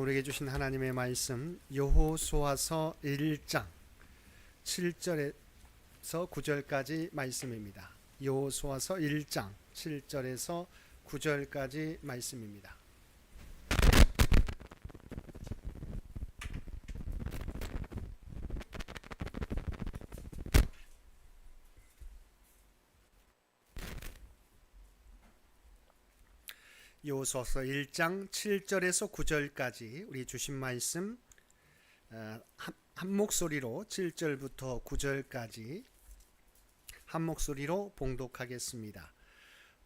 우리에게 주신 하나님의 말씀 여호수아서 1장 7절에서 9절까지 말씀입니다. 여호수아서 1장 7절에서 9절까지 말씀입니다. 여호수아서 1장 7절에서 9절까지 우리 주신 말씀 한 목소리로 7절부터 9절까지 한 목소리로 봉독하겠습니다.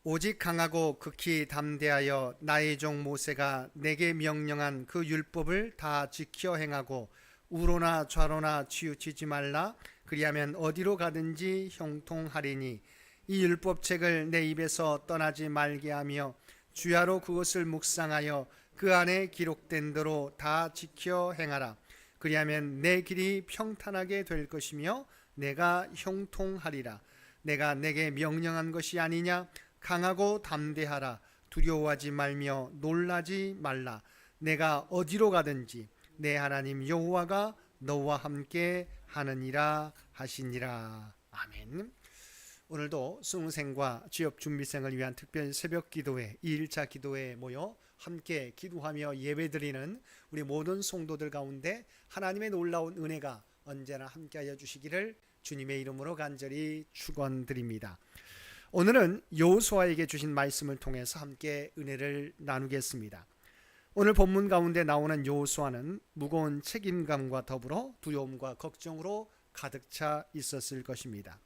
오직 강하고 극히 담대하여 나의 종 모세가 내게 명령한 그 율법을 다 지켜 행하고 우로나 좌로나 치우치지 말라. 그리하면 어디로 가든지 형통하리니 이 율법책을 내 입에서 떠나지 말게 하며 주야로 그것을 묵상하여 그 안에 기록된 대로 다 지켜 행하라. 그리하면 내 길이 평탄하게 될 것이며 내가 형통하리라. 내가 내게 명령한 것이 아니냐. 강하고 담대하라. 두려워하지 말며 놀라지 말라. 내가 어디로 가든지 내 하나님 여호와가 너와 함께 하느니라 하시니라. 아멘. 오늘도 수능생과 취업준비생을 위한 특별 새벽 기도회 2일차 기도회에 모여 함께 기도하며 예배드리는 우리 모든 성도들 가운데 하나님의 놀라운 은혜가 언제나 함께하여 주시기를 주님의 이름으로 간절히 축원드립니다. 오늘은 여호수아에게 주신 말씀을 통해서 함께 은혜를 나누겠습니다. 오늘 본문 가운데 나오는 여호수아는 무거운 책임감과 더불어 두려움과 걱정으로 가득 차 있었을 것입니다.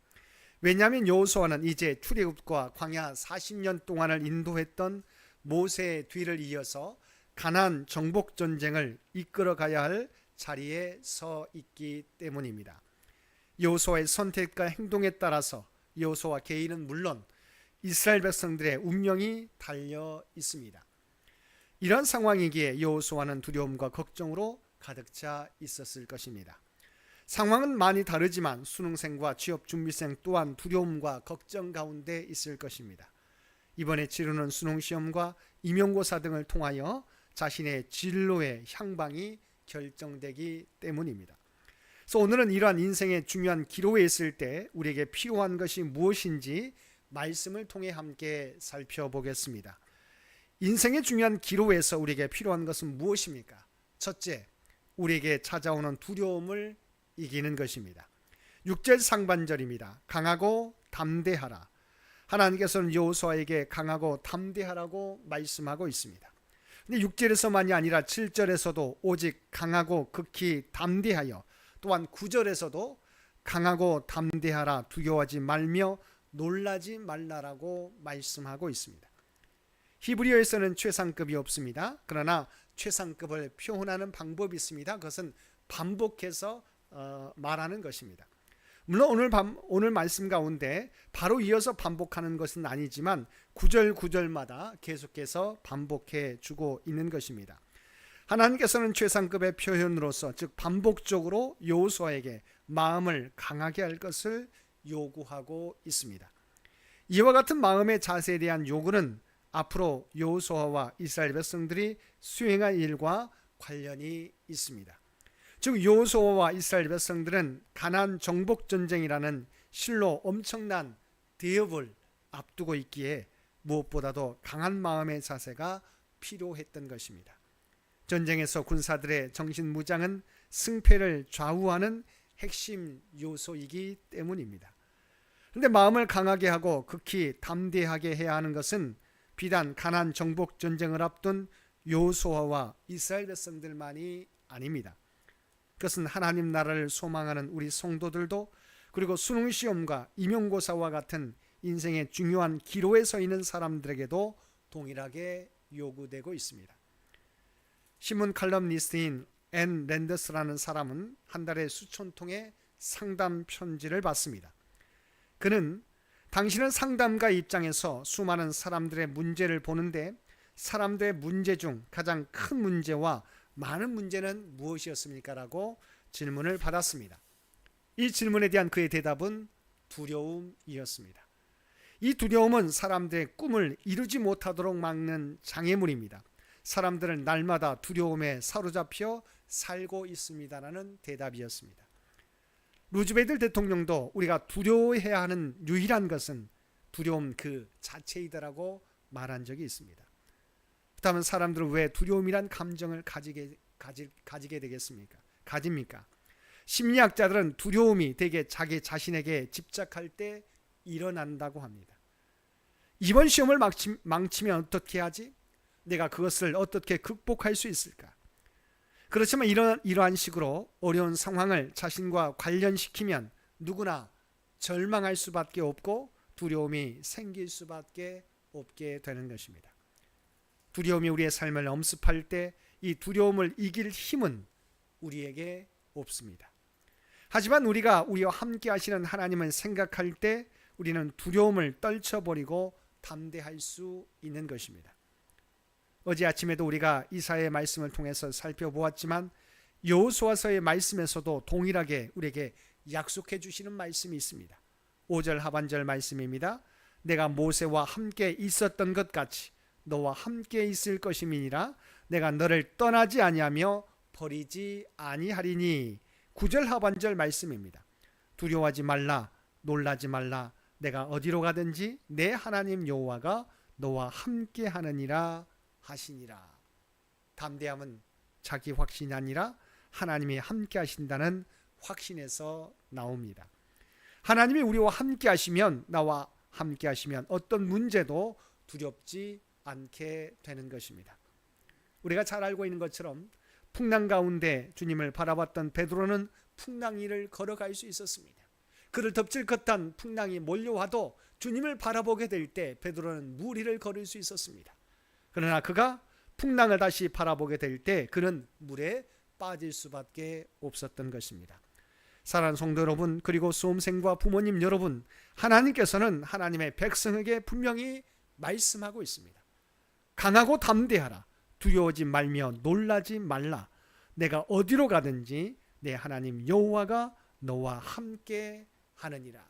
왜냐하면 여호수아는 이제 출애굽과 광야 40년 동안을 인도했던 모세의 뒤를 이어서 가나안 정복 전쟁을 이끌어 가야 할 자리에 서 있기 때문입니다. 여호수아의 선택과 행동에 따라서 여호수아 개인은 물론 이스라엘 백성들의 운명이 달려 있습니다. 이런 상황이기에 여호수아는 두려움과 걱정으로 가득 차 있었을 것입니다. 상황은 많이 다르지만 수능생과 취업준비생 또한 두려움과 걱정 가운데 있을 것입니다. 이번에 치르는 수능시험과 임용고사 등을 통하여 자신의 진로의 향방이 결정되기 때문입니다. 그래서 오늘은 이러한 인생의 중요한 기로에 있을 때 우리에게 필요한 것이 무엇인지 말씀을 통해 함께 살펴보겠습니다. 인생의 중요한 기로에서 우리에게 필요한 것은 무엇입니까? 첫째, 우리에게 찾아오는 두려움을 이기는 것입니다. 6절 상반절입니다. 강하고 담대하라. 하나님께서는 여호수아에게 강하고 담대하라고 말씀하고 있습니다. 근데 6절에서만이 아니라 7절에서도 오직 강하고 극히 담대하여, 또한 9절에서도 강하고 담대하라, 두려워하지 말며 놀라지 말라라고 말씀하고 있습니다. 히브리어에서는 최상급이 없습니다. 그러나 최상급을 표현하는 방법이 있습니다. 그것은 반복해서 말하는 것입니다. 물론 오늘 말씀 가운데 바로 이어서 반복하는 것은 아니지만 9절 9절마다 계속해서 반복해 주고 있는 것입니다. 하나님께서는 최상급의 표현으로서, 즉 반복적으로 여호수아에게 마음을 강하게 할 것을 요구하고 있습니다. 이와 같은 마음의 자세에 대한 요구는 앞으로 여호수아와 이스라엘 백성들이 수행할 일과 관련이 있습니다. 즉 여호수아와 이스라엘 백성들은 가나안 정복 전쟁이라는 실로 엄청난 대업을 앞두고 있기에 무엇보다도 강한 마음의 자세가 필요했던 것입니다. 전쟁에서 군사들의 정신무장은 승패를 좌우하는 핵심 요소이기 때문입니다. 그런데 마음을 강하게 하고 극히 담대하게 해야 하는 것은 비단 가나안 정복 전쟁을 앞둔 여호수아와 이스라엘 백성들만이 아닙니다. 그것은 하나님 나라를 소망하는 우리 성도들도, 그리고 수능시험과 임용고사와 같은 인생의 중요한 기로에 서 있는 사람들에게도 동일하게 요구되고 있습니다. 신문 칼럼니스트인 앤 랜더스라는 사람은 한 달에 수천 통의 상담 편지를 받습니다. 그는 당신은 상담가 입장에서 수많은 사람들의 문제를 보는데 사람들의 문제 중 가장 큰 문제와 많은 문제는 무엇이었습니까? 라고 질문을 받았습니다. 이 질문에 대한 그의 대답은 두려움이었습니다. 이 두려움은 사람들의 꿈을 이루지 못하도록 막는 장애물입니다. 사람들은 날마다 두려움에 사로잡혀 살고 있습니다라는 대답이었습니다. 루즈벨트 대통령도 우리가 두려워해야 하는 유일한 것은 두려움 그 자체이다라고 말한 적이 있습니다. 그렇다면 사람들은 왜 두려움이란 감정을 가지게 되겠습니까? 가집니까? 심리학자들은 두려움이 대개 자기 자신에게 집착할 때 일어난다고 합니다. 이번 시험을 망치면 어떻게 하지? 내가 그것을 어떻게 극복할 수 있을까? 그렇지만 이러한 식으로 어려운 상황을 자신과 관련시키면 누구나 절망할 수밖에 없고 두려움이 생길 수밖에 없게 되는 것입니다. 두려움이 우리의 삶을 엄습할 때 이 두려움을 이길 힘은 우리에게 없습니다. 하지만 우리가 우리와 함께 하시는 하나님을 생각할 때 우리는 두려움을 떨쳐버리고 담대할 수 있는 것입니다. 어제 아침에도 우리가 이사야의 말씀을 통해서 살펴보았지만 여호수아서의 말씀에서도 동일하게 우리에게 약속해 주시는 말씀이 있습니다. 5절 하반절 말씀입니다. 내가 모세와 함께 있었던 것 같이 너와 함께 있을 것임이니라. 내가 너를 떠나지 아니하며 버리지 아니하리니. 9절 하반절 말씀입니다. 두려워하지 말라, 놀라지 말라. 내가 어디로 가든지 내 하나님 여호와가 너와 함께 하느니라 하시니라. 담대함은 자기 확신이 아니라 하나님이 함께 하신다는 확신에서 나옵니다. 하나님이 우리와 함께 하시면, 나와 함께 하시면 어떤 문제도 두렵지 않게 되는 것입니다. 우리가 잘 알고 있는 것처럼 풍랑 가운데 주님을 바라봤던 베드로는 풍랑 위를 걸어갈 수 있었습니다. 그를 덮칠 듯한 풍랑이 몰려와도 주님을 바라보게 될 때 베드로는 물 위를 걸을 수 있었습니다. 그러나 그가 풍랑을 다시 바라보게 될 때 그는 물에 빠질 수밖에 없었던 것입니다. 사랑하는 성도 여러분, 그리고 수험생과 부모님 여러분, 하나님께서는 하나님의 백성에게 분명히 말씀하고 있습니다. 강하고 담대하라. 두려워하지 말며 놀라지 말라. 내가 어디로 가든지 내 하나님 여호와가 너와 함께 하느니라.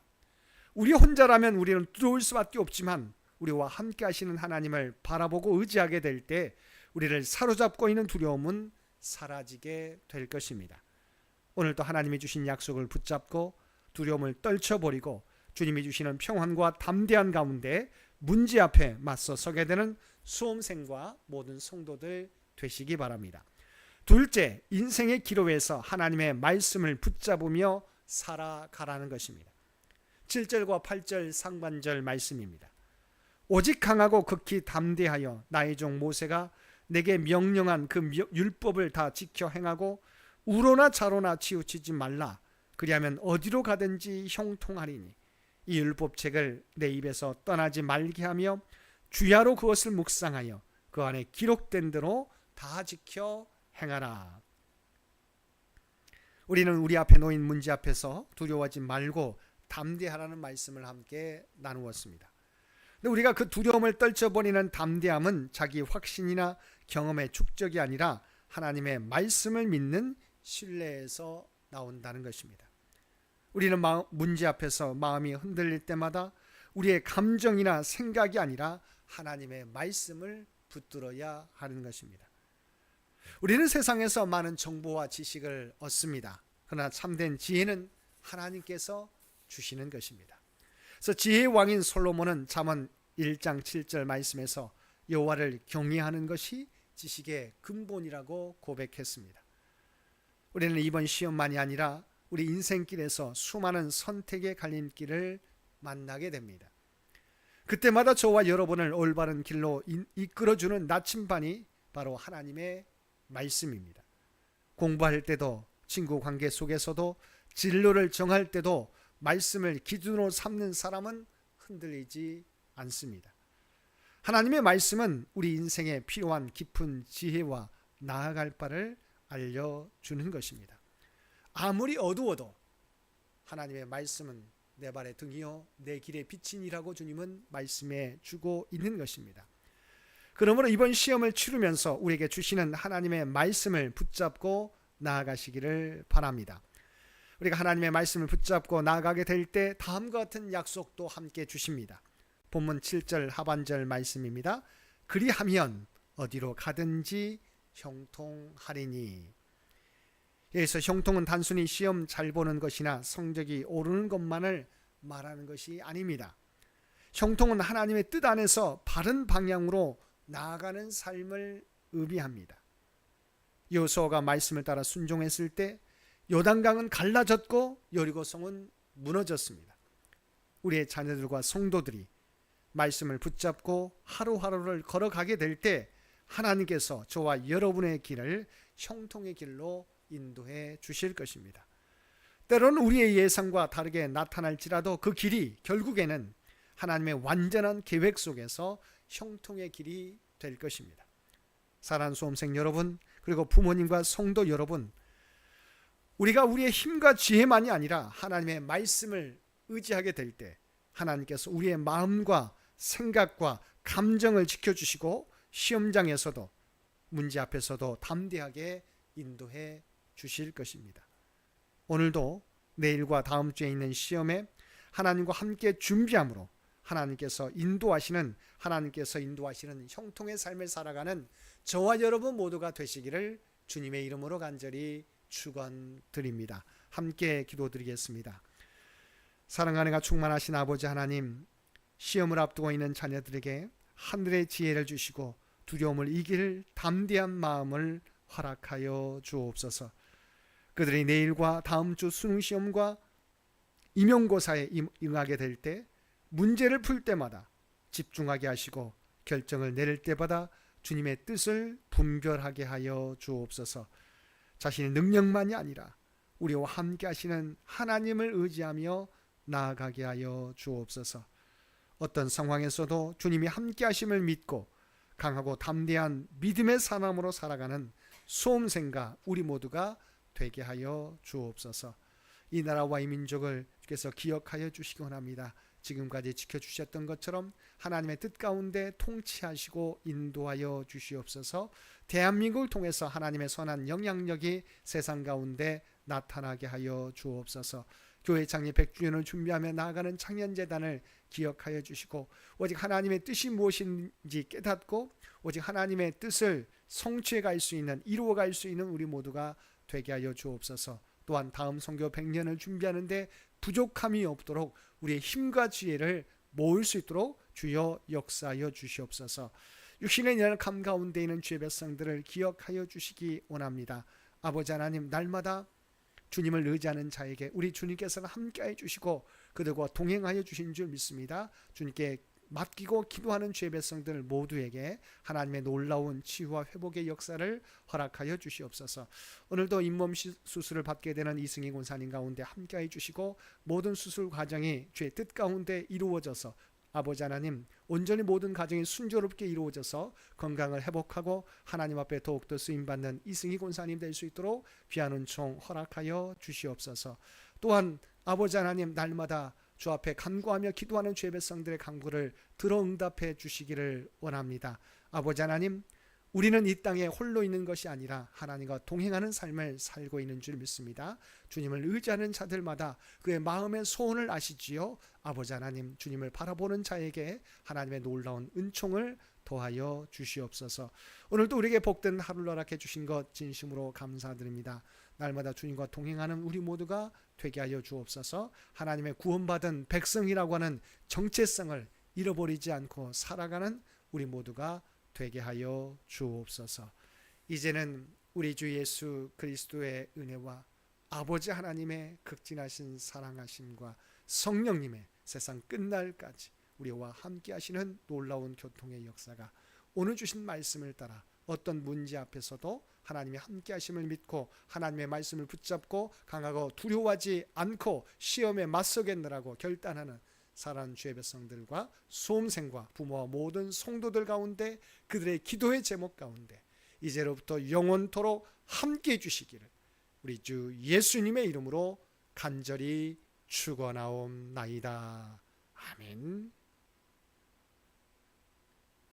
우리 혼자라면 우리는 두려울 수밖에 없지만 우리와 함께 하시는 하나님을 바라보고 의지하게 될 때 우리를 사로잡고 있는 두려움은 사라지게 될 것입니다. 오늘도 하나님이 주신 약속을 붙잡고 두려움을 떨쳐버리고 주님이 주시는 평안과 담대한 가운데 문제 앞에 맞서 서게 되는 수험생과 모든 성도들 되시기 바랍니다. 둘째, 인생의 기로에서 하나님의 말씀을 붙잡으며 살아가라는 것입니다. 7절과 8절 상반절 말씀입니다. 오직 강하고 극히 담대하여 나의 종 모세가 내게 명령한 그 율법을 다 지켜 행하고 우로나 좌로나 치우치지 말라. 그리하면 어디로 가든지 형통하리니. 이 율법책을 내 입에서 떠나지 말게 하며 주야로 그것을 묵상하여 그 안에 기록된 대로 다 지켜 행하라. 우리는 우리 앞에 놓인 문제 앞에서 두려워하지 말고 담대하라는 말씀을 함께 나누었습니다. 근데 우리가 그 두려움을 떨쳐버리는 담대함은 자기 확신이나 경험의 축적이 아니라 하나님의 말씀을 믿는 신뢰에서 나온다는 것입니다. 우리는 문제 앞에서 마음이 흔들릴 때마다 우리의 감정이나 생각이 아니라 하나님의 말씀을 붙들어야 하는 것입니다. 우리는 세상에서 많은 정보와 지식을 얻습니다. 그러나 참된 지혜는 하나님께서 주시는 것입니다. 그래서 지혜의 왕인 솔로몬은 잠언 1장 7절 말씀에서 여호와를 경외하는 것이 지식의 근본이라고 고백했습니다. 우리는 이번 시험만이 아니라 우리 인생길에서 수많은 선택의 갈림길을 만나게 됩니다. 그때마다 저와 여러분을 올바른 길로 이끌어주는 나침반이 바로 하나님의 말씀입니다. 공부할 때도, 친구 관계 속에서도, 진로를 정할 때도 말씀을 기준으로 삼는 사람은 흔들리지 않습니다. 하나님의 말씀은 우리 인생에 필요한 깊은 지혜와 나아갈 바를 알려주는 것입니다. 아무리 어두워도 하나님의 말씀은 내 발의 등이요 내 길의 빛이니라고 주님은 말씀해 주고 있는 것입니다. 그러므로 이번 시험을 치르면서 우리에게 주시는 하나님의 말씀을 붙잡고 나아가시기를 바랍니다. 우리가 하나님의 말씀을 붙잡고 나아가게 될 때 다음과 같은 약속도 함께 주십니다. 본문 7절 하반절 말씀입니다. 그리하면 어디로 가든지 형통하리니. 여기서 형통은 단순히 시험 잘 보는 것이나 성적이 오르는 것만을 말하는 것이 아닙니다. 형통은 하나님의 뜻 안에서 바른 방향으로 나아가는 삶을 의미합니다. 여호수아가 말씀을 따라 순종했을 때 요단강은 갈라졌고 여리고성은 무너졌습니다. 우리의 자녀들과 성도들이 말씀을 붙잡고 하루하루를 걸어가게 될 때 하나님께서 저와 여러분의 길을 형통의 길로 인도해 주실 것입니다. 때로는 우리의 예상과 다르게 나타날지라도 그 길이 결국에는 하나님의 완전한 계획 속에서 형통의 길이 될 것입니다. 사랑하는 수험생 여러분, 그리고 부모님과 성도 여러분, 우리가 우리의 힘과 지혜만이 아니라 하나님의 말씀을 의지하게 될 때 하나님께서 우리의 마음과 생각과 감정을 지켜주시고 시험장에서도 문제 앞에서도 담대하게 인도해 주실 것입니다. 오늘도 내일과 다음 주에 있는 시험에 하나님과 함께 준비함으로 하나님께서 인도하시는 형통의 삶을 살아가는 저와 여러분 모두가 되시기를 주님의 이름으로 간절히 축원드립니다. 함께 기도드리겠습니다. 사랑하는 가 충만하신 아버지 하나님, 시험을 앞두고 있는 자녀들에게 하늘의 지혜를 주시고 두려움을 이길 담대한 마음을 허락하여 주옵소서. 그들이 내일과 다음 주 수능시험과 임용고사에 응하게 될 때 문제를 풀 때마다 집중하게 하시고 결정을 내릴 때마다 주님의 뜻을 분별하게 하여 주옵소서. 자신의 능력만이 아니라 우리와 함께 하시는 하나님을 의지하며 나아가게 하여 주옵소서. 어떤 상황에서도 주님이 함께 하심을 믿고 강하고 담대한 믿음의 사람으로 살아가는 수험생과 우리 모두가 되게 하여 주옵소서. 이 나라와 이 민족을 주께서 기억하여 주시기 원합니다. 지금까지 지켜주셨던 것처럼 하나님의 뜻 가운데 통치하시고 인도하여 주시옵소서. 대한민국을 통해서 하나님의 선한 영향력이 세상 가운데 나타나게 하여 주옵소서. 교회 창립 100주년을 준비하며 나아가는 창년재단을 기억하여 주시고 오직 하나님의 뜻이 무엇인지 깨닫고 오직 하나님의 뜻을 성취해 갈 수 있는, 이루어 갈 수 있는 우리 모두가 되게 하여 주옵소서. 또한 다음 선교 100년을 준비하는데 부족함이 없도록 우리의 힘과 지혜를 모을 수 있도록 주여 역사하여 주시옵소서. 육신의 연약함 가운데 있는 주의 백성들을 기억하여 주시기 원합니다. 아버지 하나님, 날마다 주님을 의지하는 자에게 우리 주님께서는 함께해 주시고 그들과 동행하여 주신 줄 믿습니다. 주님께 맡기고 기도하는 주의 백성들 모두에게 하나님의 놀라운 치유와 회복의 역사를 허락하여 주시옵소서. 오늘도 잇몸 수술을 받게 되는 이승희 권사님 가운데 함께해 주시고 모든 수술 과정이 주의 뜻 가운데 이루어져서 아버지 하나님, 온전히 모든 과정이 순조롭게 이루어져서 건강을 회복하고 하나님 앞에 더욱더 쓰임받는 이승희 권사님 될 수 있도록 귀한 은총 허락하여 주시옵소서. 또한 아버지 하나님, 날마다 주 앞에 간구하며 기도하는 주의 백성들의 간구를 들어 응답해 주시기를 원합니다. 아버지 하나님, 우리는 이 땅에 홀로 있는 것이 아니라 하나님과 동행하는 삶을 살고 있는 줄 믿습니다. 주님을 의지하는 자들마다 그의 마음의 소원을 아시지요. 아버지 하나님, 주님을 바라보는 자에게 하나님의 놀라운 은총을 더하여 주시옵소서. 오늘도 우리에게 복된 하루를 허락해 주신 것 진심으로 감사드립니다. 날마다 주님과 동행하는 우리 모두가 되게 하여 주옵소서. 하나님의 구원받은 백성이라고 하는 정체성을 잃어버리지 않고 살아가는 우리 모두가 되게 하여 주옵소서. 이제는 우리 주 예수 그리스도의 은혜와 아버지 하나님의 극진하신 사랑하심과 성령님의 세상 끝날까지 우리와 함께 하시는 놀라운 교통의 역사가 오늘 주신 말씀을 따라 어떤 문제 앞에서도 하나님의 함께 하심을 믿고 하나님의 말씀을 붙잡고 강하고 두려워하지 않고 시험에 맞서겠느라고 결단하는 사랑하는 주의 백성들과 수험생과 부모와 모든 성도들 가운데 그들의 기도의 제목 가운데 이제로부터 영원토록 함께 해주시기를 우리 주 예수님의 이름으로 간절히 축원하옵나이다. 아멘.